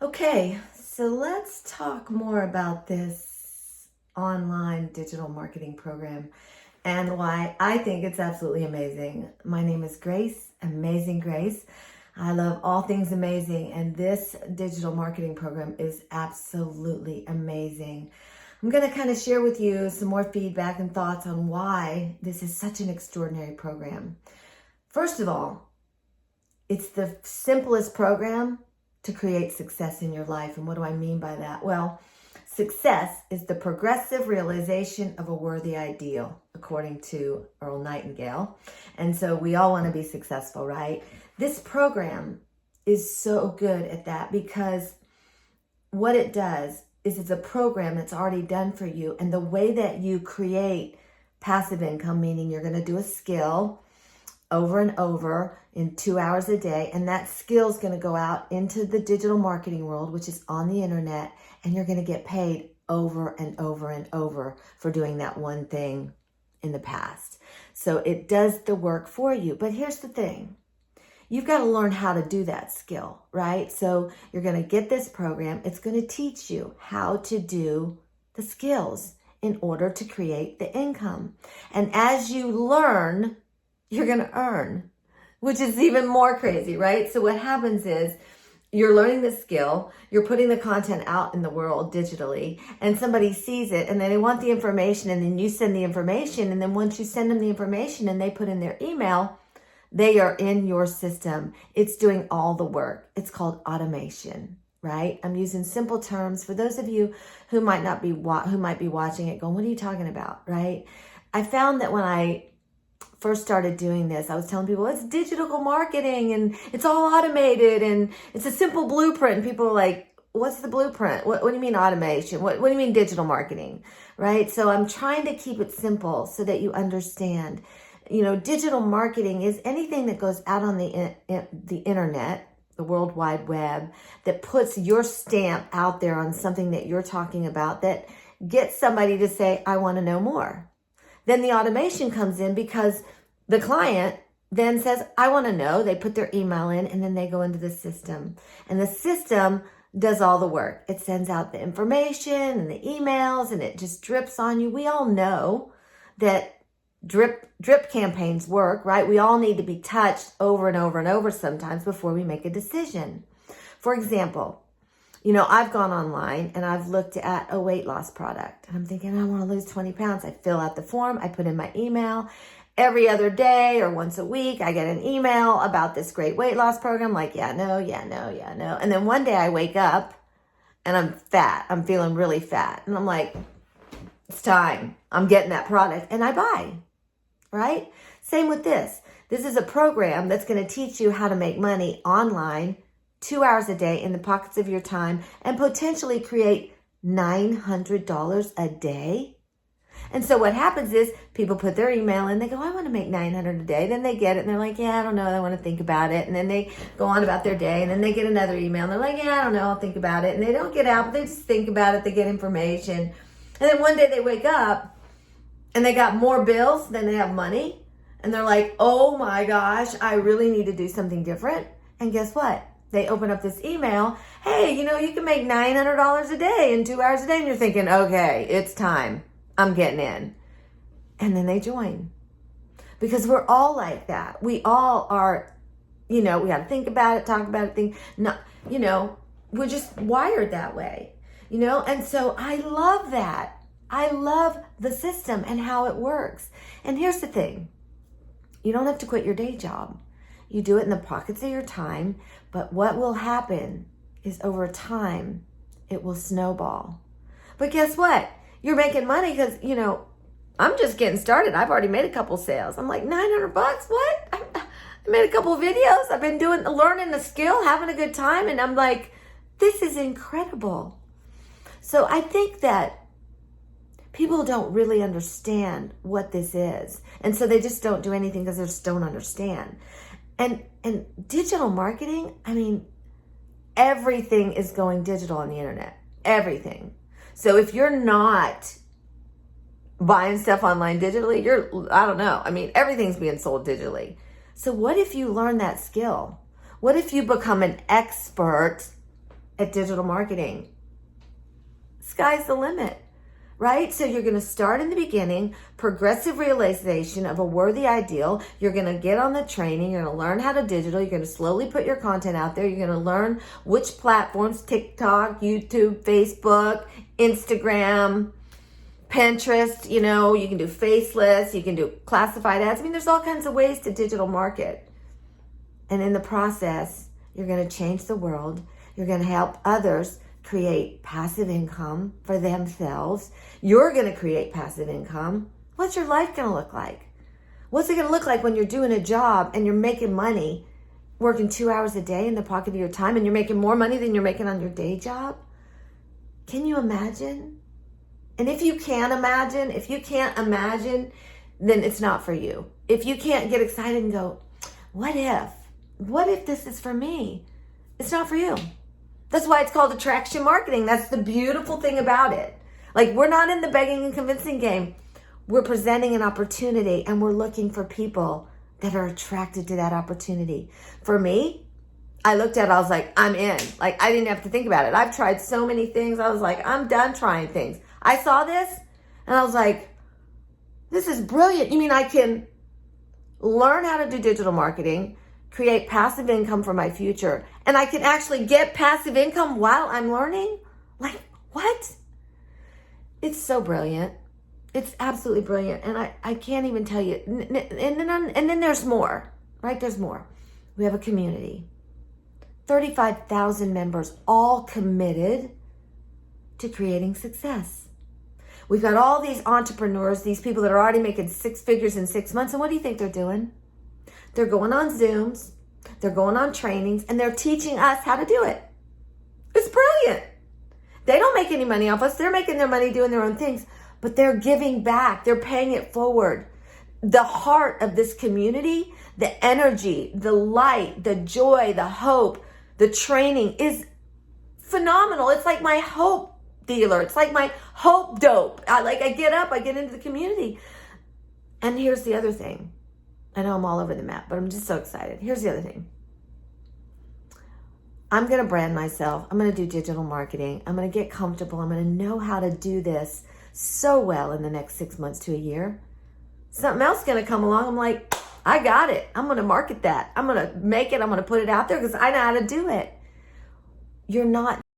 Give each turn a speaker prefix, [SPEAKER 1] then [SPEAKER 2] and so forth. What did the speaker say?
[SPEAKER 1] Okay, so let's talk more about this online digital marketing program and why I think it's absolutely amazing. My name is Grace, Amazing Grace. I love all things amazing, and this digital marketing program is absolutely amazing. I'm going to kind of share with you some more feedback and thoughts on why this is such an extraordinary program. First of all, it's the simplest program to create success in your life. And what do I mean by that? Well, success is the progressive realization of a worthy ideal, according to Earl Nightingale. And so we all want to be successful, right? This program is so good at that because what it does is it's a program that's already done for you. And the way that you create passive income, meaning you're going to do a skill over and over in 2 hours a day. And that skill is going to go out into the digital marketing world, which is on the internet. And you're going to get paid over and over and over for doing that one thing in the past. So it does the work for you. But here's the thing. You've got to learn how to do that skill, right? So you're going to get this program. It's going to teach you how to do the skills in order to create the income. And as you learn, you're going to earn, which is even more crazy, right? So what happens is you're learning the skill, you're putting the content out in the world digitally, and somebody sees it and then they want the information, and then you send the information. And then once you send them the information and they put in their email, they are in your system. It's doing all the work. It's called automation, right? I'm using simple terms for those of you who might be watching it going, what are you talking about, right? I found that when I first started doing this, I was telling people it's digital marketing and it's all automated and it's a simple blueprint. And people were like, what's the blueprint? What do you mean automation? What do you mean digital marketing? Right? So I'm trying to keep it simple so that you understand. Digital marketing is anything that goes out on the internet, the World Wide Web, that puts your stamp out there on something that you're talking about that gets somebody to say, I want to know more. Then the automation comes in because the client then says, I want to know. They put their email in and then they go into the system. And the system does all the work. It sends out the information and the emails and it just drips on you. We all know that drip campaigns work, right? We all need to be touched over and over and over sometimes before we make a decision. For example, I've gone online and I've looked at a weight loss product and I'm thinking, I want to lose 20 pounds. I fill out the form. I put in my email. Every other day or once a week, I get an email about this great weight loss program. Like, yeah, no. And then one day I wake up and I'm fat. I'm feeling really fat. And I'm like, it's time. I'm getting that product and I buy, right? Same with this. This is a program that's going to teach you how to make money online 2 hours a day in the pockets of your time and potentially create $900 a day. And so what happens is people put their email in, they go, I want to make $900 a day. Then they get it and they're like, yeah, I don't know. I want to think about it. And then they go on about their day and then they get another email and they're like, yeah, I don't know. I'll think about it. And they don't get out, but they just think about it. They get information. And then one day they wake up and they got more bills than they have money. And they're like, oh my gosh, I really need to do something different. And guess what? They open up this email. Hey, you can make $900 a day in 2 hours a day. And you're thinking, okay, it's time. I'm getting in. And then they join. Because we're all like that. We all are, we got to think about it, talk about it, we're just wired that way, And so I love that. I love the system and how it works. And here's the thing. You don't have to quit your day job. You do it in the pockets of your time. But what will happen is over time, it will snowball. But guess what? You're making money because, I'm just getting started. I've already made a couple sales. I'm like, $900? What? I made a couple of videos. I've been learning the skill, having a good time. And I'm like, this is incredible. So I think that people don't really understand what this is. And so they just don't do anything because they just don't understand. And digital marketing, everything is going digital on the internet. Everything. So if you're not buying stuff online digitally, I don't know. Everything's being sold digitally. So what if you learn that skill? What if you become an expert at digital marketing. Sky's the limit, right? So you're going to start in the beginning, progressive realization of a worthy ideal. You're going to get on the training. You're going to learn how to digital. You're going to slowly put your content out there. You're going to learn which platforms, TikTok, YouTube, Facebook, Instagram, Pinterest, you can do faceless, you can do classified ads. I mean, there's all kinds of ways to digital market. And in the process, you're going to change the world. You're going to help others create passive income for themselves. You're going to create passive income. What's your life going to look like? What's it going to look like when you're doing a job and you're making money, working 2 hours a day in the pocket of your time, and you're making more money than you're making on your day job? Can you imagine? And if you can't imagine, then it's not for you. If you can't get excited and go, what if this is for me? It's not for you. That's why it's called attraction marketing. That's the beautiful thing about it. Like, we're not in the begging and convincing game. We're presenting an opportunity, and we're looking for people that are attracted to that opportunity. For me, I looked at it, I was like, I'm in. Like, I didn't have to think about it. I've tried so many things. I was like, I'm done trying things. I saw this and I was like, this is brilliant. You mean I can learn how to do digital marketing, create passive income for my future, and I can actually get passive income while I'm learning? Like, what? It's so brilliant. It's absolutely brilliant. And I can't even tell you. And then there's more, right? There's more. We have a community. 35,000 members, all committed to creating success. We've got all these entrepreneurs, these people that are already making 6 figures in 6 months. And what do you think they're doing? They're going on Zooms, they're going on trainings, and they're teaching us how to do it. It's brilliant. They don't make any money off us. They're making their money doing their own things, but they're giving back. They're paying it forward. The heart of this community, the energy, the light, the joy, the hope, the training is phenomenal. It's like my hope dealer. It's like my hope dope. I get into the community. And here's the other thing. I know I'm all over the map, but I'm just so excited. Here's the other thing. I'm going to brand myself. I'm going to do digital marketing. I'm going to get comfortable. I'm going to know how to do this so well in the next 6 months to a year. Something else is going to come along. I'm like, I got it. I'm going to market that. I'm going to make it. I'm going to put it out there because I know how to do it. You're not